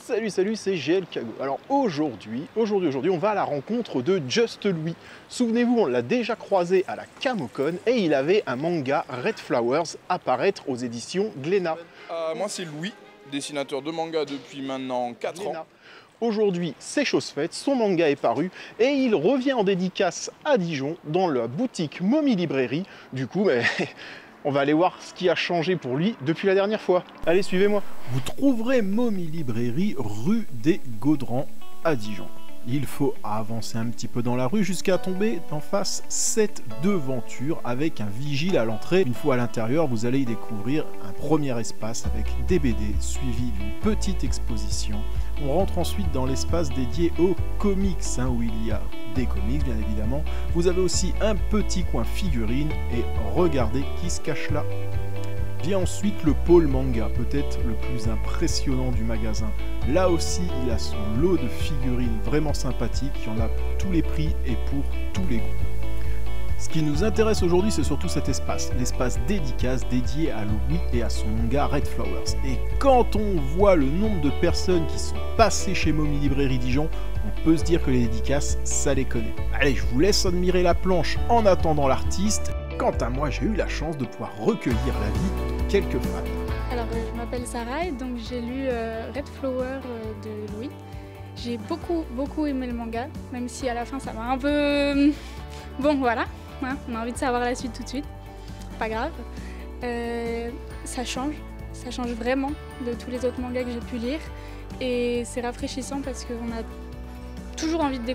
Salut, c'est GL Kago. Alors aujourd'hui, on va à la rencontre de Just Louis. Souvenez-vous, on l'a déjà croisé à la Camocon et il avait un manga Red Flowers à paraître aux éditions Glénat. Moi c'est Louis, dessinateur de manga depuis maintenant 4 ans. Aujourd'hui, c'est chose faite, son manga est paru et il revient en dédicace à Dijon dans la boutique Momi Librairie. Du coup, on va aller voir ce qui a changé pour lui depuis la dernière fois. Allez, suivez-moi. Vous trouverez Momi Librairie rue des Gaudrans à Dijon. Il faut avancer un petit peu dans la rue jusqu'à tomber en face cette devanture avec un vigile à l'entrée. Une fois à l'intérieur, vous allez y découvrir un premier espace avec des BD suivi d'une petite exposition. On rentre ensuite dans l'espace dédié aux comics, où il y a des comics bien évidemment. Vous avez aussi un petit coin figurines et regardez qui se cache là. Vient ensuite le pôle manga, peut-être le plus impressionnant du magasin. Là aussi, il a son lot de figurines vraiment sympathiques, il y en a pour tous les prix et pour tous les goûts. Ce qui nous intéresse aujourd'hui, c'est surtout cet espace, l'espace dédicace dédié à Louis et à son manga Red Flowers. Et quand on voit le nombre de personnes qui sont passées chez Momi Librairie Dijon, on peut se dire que les dédicaces, ça les connaît. Allez, je vous laisse admirer la planche en attendant l'artiste. Quant à moi, j'ai eu la chance de pouvoir recueillir l'avis de quelques fans. Alors, je m'appelle Sarah et donc j'ai lu Red Flower de Louis. J'ai beaucoup aimé le manga, même si à la fin ça m'a un peu... Bon, voilà, hein, on a envie de savoir la suite tout de suite, pas grave. Ça change vraiment de tous les autres mangas que j'ai pu lire et c'est rafraîchissant parce qu'on a toujours envie de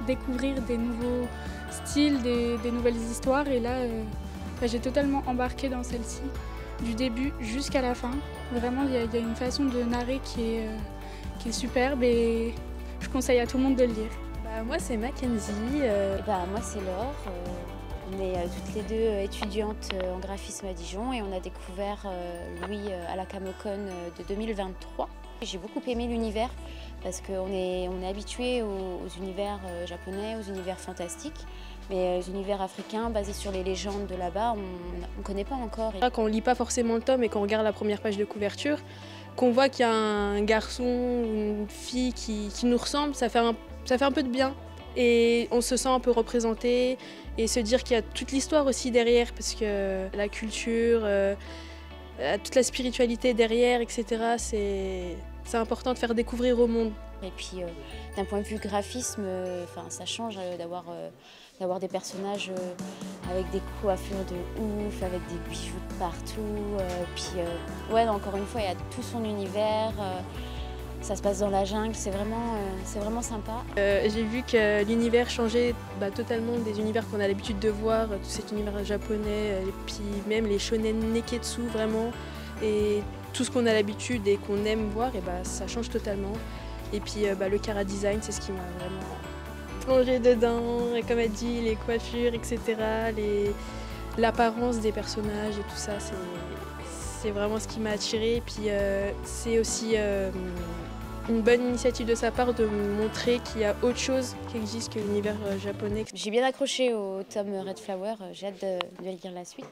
découvrir des nouveaux styles, des nouvelles histoires et là j'ai totalement embarqué dans celle-ci du début jusqu'à la fin. Vraiment il y a une façon de narrer qui est superbe et je conseille à tout le monde de le lire. Moi c'est Mackenzie. Moi c'est Laure. On est toutes les deux étudiantes en graphisme à Dijon et on a découvert Louis à la Camocon de 2023. J'ai beaucoup aimé l'univers parce qu'on est habitué aux univers japonais, aux univers fantastiques. Mais les univers africains basés sur les légendes de là-bas, on ne connaît pas encore. Quand on lit pas forcément le tome et qu'on regarde la première page de couverture, qu'on voit qu'il y a un garçon ou une fille qui nous ressemble, ça fait un peu de bien. Et on se sent un peu représenté et se dire qu'il y a toute l'histoire aussi derrière parce que la culture, toute la spiritualité derrière, etc. C'est important de faire découvrir au monde. Et puis d'un point de vue graphisme, ça change d'avoir des personnages avec des coiffures de ouf, avec des bijoux de partout. Encore une fois, il y a tout son univers. Ça se passe dans la jungle, c'est vraiment sympa. J'ai vu que l'univers changeait totalement des univers qu'on a l'habitude de voir, tout cet univers japonais, et puis même les shonen neketsu vraiment, et tout ce qu'on a l'habitude et qu'on aime voir, ça change totalement. Et puis le chara design, c'est ce qui m'a vraiment plongé dedans, et comme elle dit, les coiffures, etc., l'apparence des personnages et tout ça, c'est vraiment ce qui m'a attirée. Et puis c'est aussi une bonne initiative de sa part de montrer qu'il y a autre chose qui existe que l'univers japonais. J'ai bien accroché au tome Red Flower, j'ai hâte de lire la suite.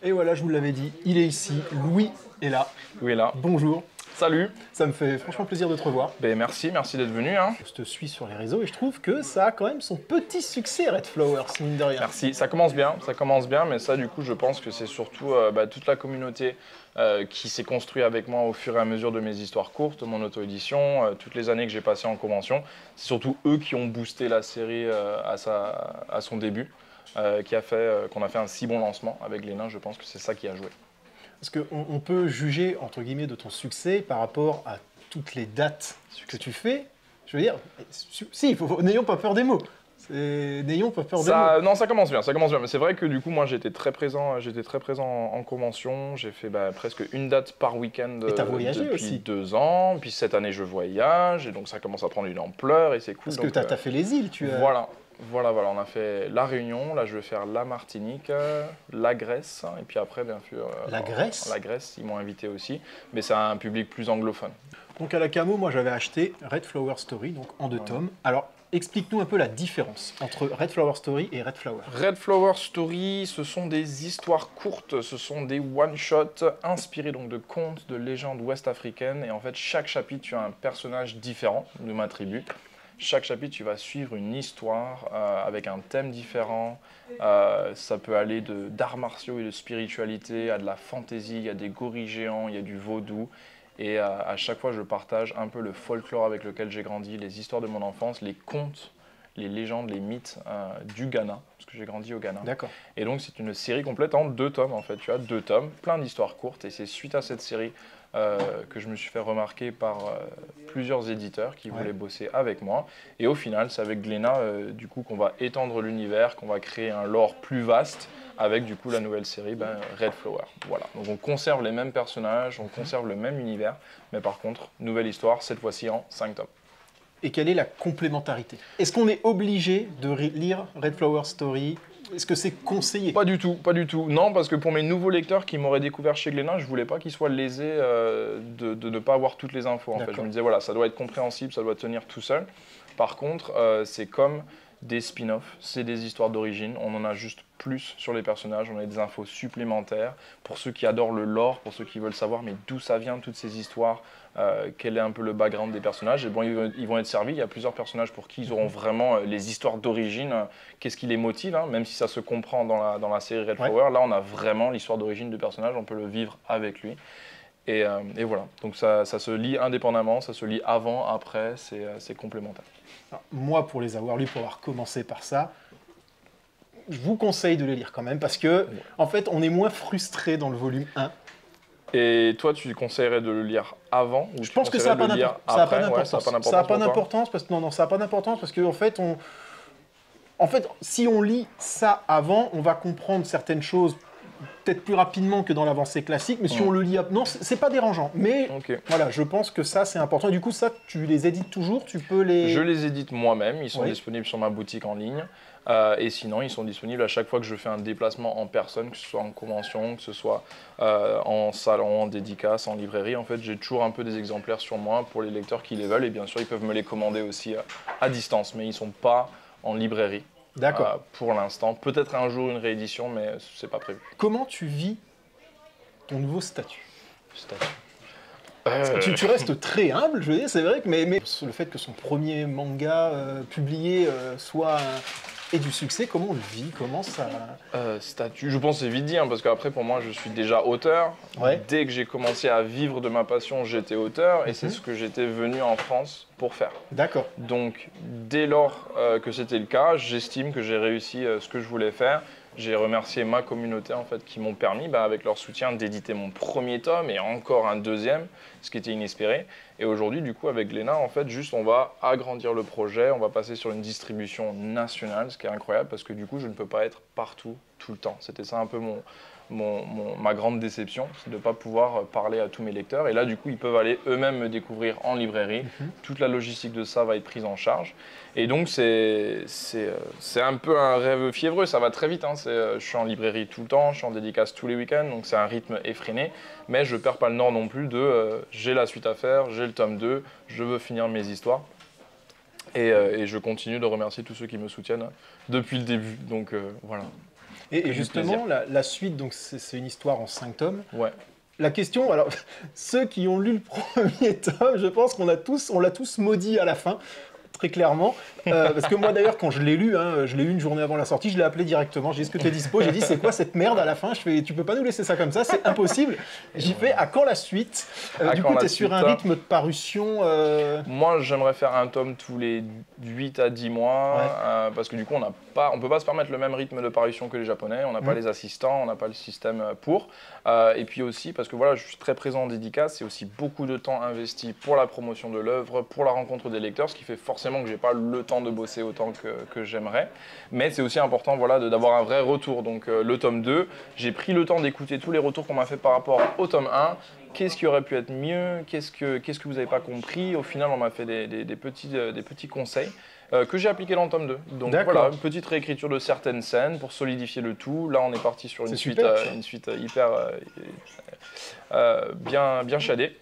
Et voilà, je vous l'avais dit, il est ici, Louis est là. Louis est là. Bonjour. Salut. Ça me fait franchement plaisir de te revoir. Merci d'être venu. Je te suis sur les réseaux et je trouve que ça a quand même son petit succès, Red Flowers, mine de rien. Merci, ça commence bien, mais ça du coup je pense que c'est surtout toute la communauté qui s'est construite avec moi au fur et à mesure de mes histoires courtes, de mon auto-édition, toutes les années que j'ai passées en convention. C'est surtout eux qui ont boosté la série à son début, qu'on a fait un si bon lancement avec les nains. Je pense que c'est ça qui a joué. Parce qu'on peut juger, entre guillemets, de ton succès par rapport à toutes les dates que tu fais. Je veux dire, n'ayons pas peur des mots. N'ayons pas peur des mots. Non, ça commence bien. Mais c'est vrai que du coup, moi, j'étais très présent en convention. J'ai fait presque une date par week-end depuis aussi 2 ans. Puis cette année, je voyage. Et donc, ça commence à prendre une ampleur et c'est cool. Parce que tu as fait les îles, Voilà, on a fait la Réunion, là je vais faire la Martinique, la Grèce, et puis après bien sûr... La Grèce ? La Grèce, ils m'ont invité aussi, mais c'est un public plus anglophone. Donc à la Camo, moi j'avais acheté Red Flower Story, donc en 2 tomes. Alors, explique-nous un peu la différence entre Red Flower Story et Red Flower. Red Flower Story, ce sont des histoires courtes, ce sont des one-shots inspirés donc de contes, de légendes ouest-africaines. Et en fait, chaque chapitre, tu as un personnage différent de ma tribu. Chaque chapitre, tu vas suivre une histoire avec un thème différent. Ça peut aller d'arts martiaux et de spiritualité à de la fantaisie, il y a des gorilles géants, il y a du vaudou. Et à chaque fois, je partage un peu le folklore avec lequel j'ai grandi, les histoires de mon enfance, les contes, les légendes, les mythes du Ghana, parce que j'ai grandi au Ghana. D'accord. Et donc, c'est une série complète en 2 tomes, en fait. Tu as 2 tomes, plein d'histoires courtes. Et c'est suite à cette série que je me suis fait remarquer par plusieurs éditeurs qui voulaient bosser avec moi. Et au final, c'est avec Glénat, du coup, qu'on va étendre l'univers, qu'on va créer un lore plus vaste, avec du coup la nouvelle série Red Flower. Voilà. Donc on conserve les mêmes personnages, on conserve le même univers, mais par contre, nouvelle histoire, cette fois-ci en 5 tomes. Et quelle est la complémentarité? Est-ce qu'on est obligé de lire Red Flower Story? Est-ce que c'est conseillé? Pas du tout, pas du tout. Non, parce que pour mes nouveaux lecteurs qui m'auraient découvert chez Glénat, je voulais pas qu'ils soient lésés de ne pas avoir toutes les infos. En fait. Je me disais, voilà, ça doit être compréhensible, ça doit tenir tout seul. Par contre, c'est comme des spin-offs, c'est des histoires d'origine. On en a juste plus sur les personnages, on a des infos supplémentaires. Pour ceux qui adorent le lore, pour ceux qui veulent savoir mais d'où ça vient, toutes ces histoires, quel est un peu le background des personnages, et bon, ils vont être servis. Il y a plusieurs personnages pour qui ils auront vraiment les histoires d'origine, qu'est-ce qui les motive, hein, même si ça se comprend dans la série Red Flower. Là, on a vraiment l'histoire d'origine du personnage, on peut le vivre avec lui. Et voilà, donc ça se lit indépendamment, ça se lit avant, après, c'est complémentaire. Alors, moi, pour les avoir lus, pour avoir commencé par ça, je vous conseille de les lire quand même, parce que, en fait, on est moins frustré dans le volume 1. Et toi, tu conseillerais de le lire avant ou Je pense que ça n'a pas d'importance. Ça n'a pas d'importance, parce que non, ça n'a pas d'importance, parce que en fait, si on lit ça avant, on va comprendre certaines choses peut-être plus rapidement que dans l'avancée classique, mais si on le lit... Non, c'est pas dérangeant, mais voilà, je pense que ça, c'est important. Et du coup, ça, tu les édites toujours? Tu peux les... Je les édite moi-même, ils sont disponibles sur ma boutique en ligne. Et sinon, ils sont disponibles à chaque fois que je fais un déplacement en personne, que ce soit en convention, que ce soit en salon, en dédicace, en librairie. En fait, j'ai toujours un peu des exemplaires sur moi pour les lecteurs qui les veulent. Et bien sûr, ils peuvent me les commander aussi à distance, mais ils ne sont pas en librairie. D'accord. Pour l'instant. Peut-être un jour une réédition, mais c'est pas prévu. Comment tu vis ton nouveau statut? Parce que tu restes très humble, je veux dire, c'est vrai que mais le fait que son premier manga publié ait du succès, comment on le vit? Comment ça... Statut, je pense que c'est vite dit, hein, parce qu'après pour moi je suis déjà auteur. Dès que j'ai commencé à vivre de ma passion, j'étais auteur et c'est ce que j'étais venu en France pour faire. D'accord. Donc dès lors que c'était le cas, j'estime que j'ai réussi ce que je voulais faire. J'ai remercié ma communauté en fait, qui m'ont permis, avec leur soutien, d'éditer mon premier tome et encore un deuxième, ce qui était inespéré. Et aujourd'hui, du coup, avec Glénat, en fait, juste on va agrandir le projet, on va passer sur une distribution nationale, ce qui est incroyable parce que du coup, je ne peux pas être partout, tout le temps. C'était ça un peu ma grande déception, c'est de ne pas pouvoir parler à tous mes lecteurs. Et là, du coup, ils peuvent aller eux-mêmes me découvrir en librairie. Toute la logistique de ça va être prise en charge. Et donc, c'est un peu un rêve fiévreux. Ça va très vite. Hein. Je suis en librairie tout le temps, je suis en dédicace tous les week-ends. Donc, c'est un rythme effréné. Mais je ne perds pas le nord non plus de j'ai la suite à faire, j'ai le tome 2, je veux finir mes histoires. Et je continue de remercier tous ceux qui me soutiennent depuis le début. Donc, voilà. Et justement, la suite, donc c'est une histoire en 5 tomes. Ouais. La question, alors, ceux qui ont lu le premier tome, je pense qu'on l'a tous maudit à la fin, très clairement. Parce que moi, d'ailleurs, quand je l'ai lu, je l'ai lu une journée avant la sortie, je l'ai appelé directement. J'ai dit, est-ce que tu es dispo? J'ai dit, c'est quoi cette merde à la fin? Je fais, tu peux pas nous laisser ça comme ça, c'est impossible. J'ai fait, à quand la suite? Du coup, tu es sur un rythme de parution Moi, j'aimerais faire un tome tous les 8 à 10 mois, parce que du coup, on peut pas se permettre le même rythme de parution que les Japonais, on n'a pas les assistants, on n'a pas le système pour. Et puis aussi, parce que voilà, je suis très présent en dédicace, c'est aussi beaucoup de temps investi pour la promotion de l'œuvre, pour la rencontre des lecteurs, ce qui fait forcément que j'ai pas le temps de bosser autant que j'aimerais. Mais c'est aussi important d'avoir un vrai retour. Donc le tome 2, j'ai pris le temps d'écouter tous les retours qu'on m'a fait par rapport au tome 1. Qu'est-ce qui aurait pu être mieux? Qu'est-ce que vous n'avez pas compris? Au final, on m'a fait des petits conseils que j'ai appliqués dans le tome 2. Donc voilà, une petite réécriture de certaines scènes pour solidifier le tout. Là, on est parti sur une suite hyper bien shadée.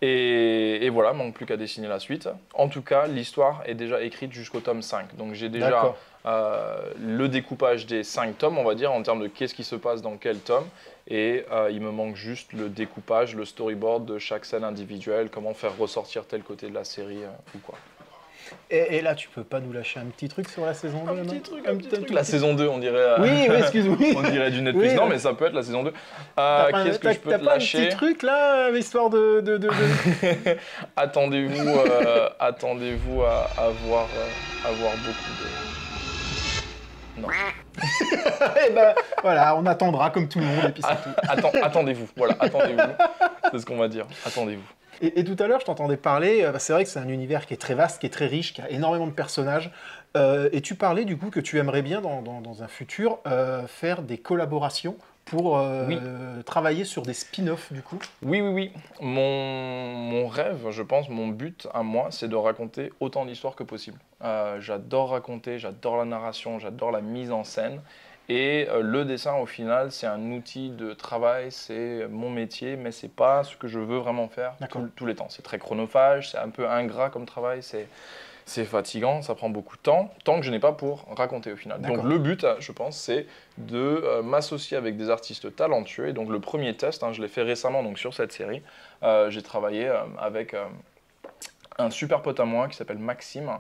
Et voilà, il manque plus qu'à dessiner la suite. En tout cas, l'histoire est déjà écrite jusqu'au tome 5. Donc j'ai déjà le découpage des 5 tomes, on va dire, en termes de qu'est-ce qui se passe dans quel tome. Et il me manque juste le découpage, le storyboard de chaque scène individuelle, comment faire ressortir tel côté de la série ou quoi. Et là, tu peux pas nous lâcher un petit truc sur la saison 2? Un petit truc. La saison 2, on dirait. Oui, excuse-moi. On dirait du Netflix. Oui, non, mais ça peut être la saison 2. Qu'est-ce que je peux te pas lâcher? un petit truc là, histoire de... Attendez-vous à voir beaucoup de. Non. Et ben voilà, on attendra comme tout le monde et puis c'est tout. Attendez-vous, voilà, attendez-vous. C'est ce qu'on va dire. Attendez-vous. Et tout à l'heure, je t'entendais parler, c'est vrai que c'est un univers qui est très vaste, qui est très riche, qui a énormément de personnages. Et tu parlais du coup que tu aimerais bien dans un futur faire des collaborations pour travailler sur des spin-offs du coup. Oui. Mon rêve, je pense, mon but à moi, c'est de raconter autant d'histoires que possible. J'adore raconter, j'adore la narration, j'adore la mise en scène. Et le dessin, au final, c'est un outil de travail, c'est mon métier, mais c'est pas ce que je veux vraiment faire tous les temps. C'est très chronophage, c'est un peu ingrat comme travail, c'est fatigant, ça prend beaucoup de temps, tant que je n'ai pas pour raconter au final. Donc le but, je pense, c'est de m'associer avec des artistes talentueux. Et donc le premier test, je l'ai fait récemment donc, sur cette série. J'ai travaillé avec un super pote à moi qui s'appelle Maxime,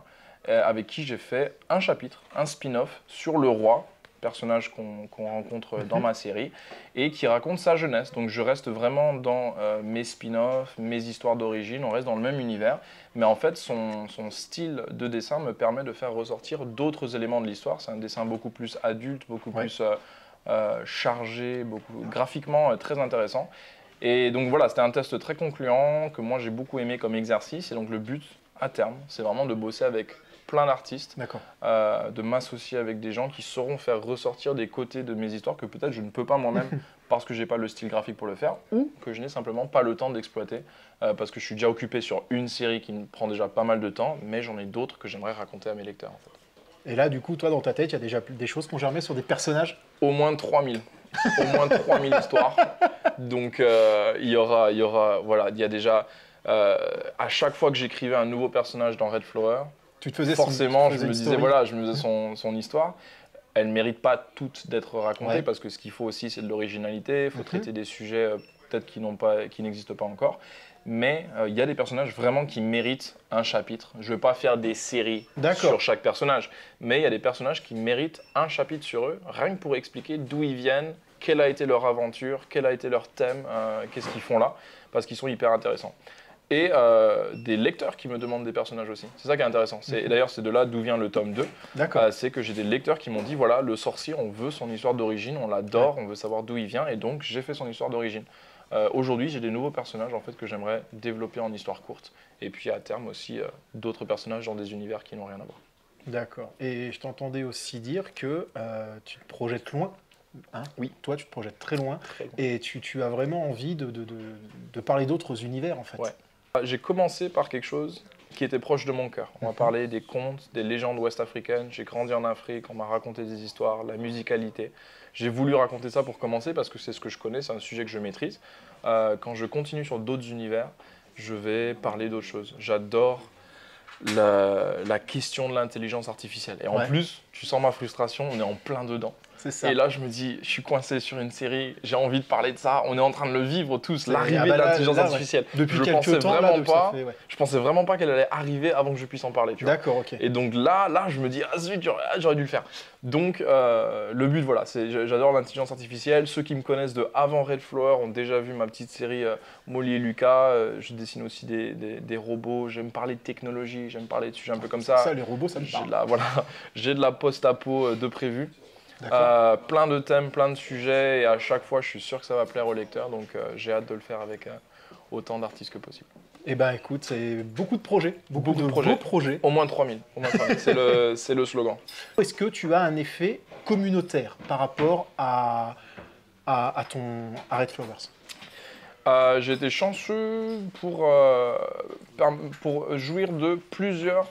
avec qui j'ai fait un chapitre, un spin-off sur le roi, personnage qu'on rencontre dans ma série, et qui raconte sa jeunesse. Donc je reste vraiment dans mes spin-offs, mes histoires d'origine, on reste dans le même univers, mais en fait son style de dessin me permet de faire ressortir d'autres éléments de l'histoire. C'est un dessin beaucoup plus adulte, beaucoup plus chargé, graphiquement très intéressant. Et donc voilà, c'était un test très concluant, que moi j'ai beaucoup aimé comme exercice, et donc le but à terme, c'est vraiment de bosser avec plein d'artistes, de m'associer avec des gens qui sauront faire ressortir des côtés de mes histoires que peut-être je ne peux pas moi-même parce que j'ai pas le style graphique pour le faire ou que je n'ai simplement pas le temps d'exploiter parce que je suis déjà occupé sur une série qui me prend déjà pas mal de temps, mais j'en ai d'autres que j'aimerais raconter à mes lecteurs. En fait. Et là, du coup, toi, dans ta tête, il y a déjà des choses qui ont germé sur des personnages? Au moins 3000. Au moins 3000 histoires. Donc, il y a déjà... à chaque fois que j'écrivais un nouveau personnage dans Red Flower, forcément, je me disais, je me faisais son histoire. Elle ne mérite pas toutes d'être racontée parce que ce qu'il faut aussi, c'est de l'originalité. Il faut traiter des sujets peut-être qui n'existent pas encore. Mais il y a des personnages vraiment qui méritent un chapitre. Je ne veux pas faire des séries sur chaque personnage, mais il y a des personnages qui méritent un chapitre sur eux, rien que pour expliquer d'où ils viennent, quelle a été leur aventure, quel a été leur thème, qu'est-ce qu'ils font là, parce qu'ils sont hyper intéressants. Et des lecteurs qui me demandent des personnages aussi. C'est ça qui est intéressant. Et d'ailleurs, c'est de là d'où vient le tome 2. C'est que j'ai des lecteurs qui m'ont dit, voilà, le sorcier, on veut son histoire d'origine, on l'adore, on veut savoir d'où il vient, et donc j'ai fait son histoire d'origine. Aujourd'hui, j'ai des nouveaux personnages en fait, que j'aimerais développer en histoire courte. Et puis à terme aussi, d'autres personnages dans des univers qui n'ont rien à voir. D'accord. Et je t'entendais aussi dire que tu te projettes loin. Oui, toi, tu te projettes très loin. Et tu as vraiment envie de parler d'autres univers, en fait. Ouais. J'ai commencé par quelque chose qui était proche de mon cœur. On va parler des contes, des légendes ouest-africaines. J'ai grandi en Afrique, on m'a raconté des histoires, la musicalité. J'ai voulu raconter ça pour commencer parce que c'est ce que je connais, c'est un sujet que je maîtrise. Quand je continue sur d'autres univers, je vais parler d'autres choses. J'adore la question de l'intelligence artificielle. Et en plus, tu sens ma frustration, on est en plein dedans. Ça. Et là, je me dis, je suis coincé sur une série, j'ai envie de parler de ça, on est en train de le vivre tous, l'arrivée de l'intelligence artificielle. Depuis quelques temps, je pensais vraiment pas qu'elle allait arriver avant que je puisse en parler. D'accord, ok. Et donc là, je me dis, j'aurais dû le faire. Donc, le but, voilà, j'adore l'intelligence artificielle. Ceux qui me connaissent de avant Red Flower ont déjà vu ma petite série Molly et Lucas. Je dessine aussi des robots, j'aime parler de technologie, j'aime parler de sujets un peu comme ça. Ça, les robots, ça me parle. J'ai de la post-apo de prévu. Plein de thèmes, plein de sujets, et à chaque fois, je suis sûr que ça va plaire aux lecteurs, donc j'ai hâte de le faire avec autant d'artistes que possible. Eh bien, écoute, c'est beaucoup de projets, beaucoup de beaux projets. Au moins 3000, c'est le slogan. Est-ce que tu as un effet communautaire par rapport à Red Flowers? J'ai été chanceux pour jouir de plusieurs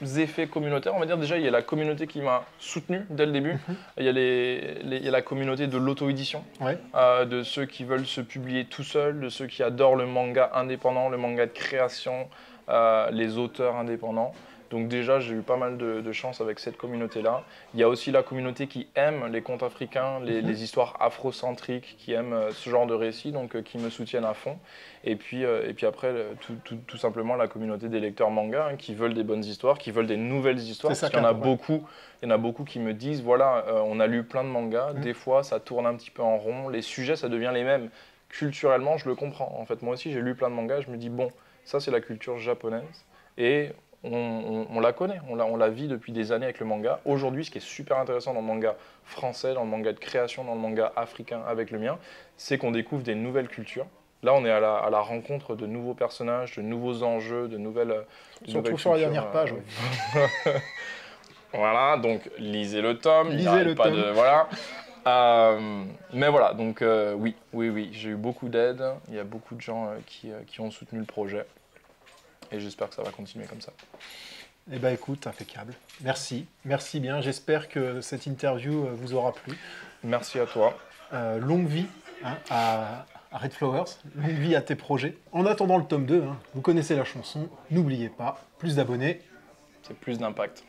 effets communautaires. On va dire déjà, il y a la communauté qui m'a soutenu dès le début. Il y a il y a la communauté de l'auto-édition, Ouais. de ceux qui veulent se publier tout seuls, de ceux qui adorent le manga indépendant, le manga de création, les auteurs indépendants. Donc déjà, j'ai eu pas mal de chance avec cette communauté-là. Il y a aussi la communauté qui aime les contes africains, les histoires afrocentriques, qui aiment ce genre de récits, donc qui me soutiennent à fond. Et puis après, tout simplement, la communauté des lecteurs manga, hein, qui veulent des bonnes histoires, qui veulent des nouvelles histoires. C'est ça Parce qu'il y en a qui est beaucoup. Il y en a beaucoup qui me disent, voilà, on a lu plein de mangas, des fois, ça tourne un petit peu en rond, les sujets, ça devient les mêmes. Culturellement, je le comprends. En fait, moi aussi, j'ai lu plein de mangas, je me dis, bon, ça, c'est la culture japonaise. Et on la connaît, on la vit depuis des années avec le manga. Aujourd'hui, ce qui est super intéressant dans le manga français, dans le manga de création, dans le manga africain avec le mien, c'est qu'on découvre des nouvelles cultures. Là, on est à la rencontre de nouveaux personnages, de nouveaux enjeux, de nouvelles Surtout sur la dernière page. Ouais. Voilà, donc lisez le tome. Lisez le tome. Voilà. Mais voilà, donc oui, j'ai eu beaucoup d'aide. Il y a beaucoup de gens qui ont soutenu le projet. Et j'espère que ça va continuer comme ça. Eh bien écoute, impeccable. Merci bien. J'espère que cette interview vous aura plu. Merci à toi. Longue vie hein, à Red Flowers, longue vie à tes projets. En attendant le tome 2, hein, vous connaissez la chanson, n'oubliez pas, plus d'abonnés. C'est plus d'impact.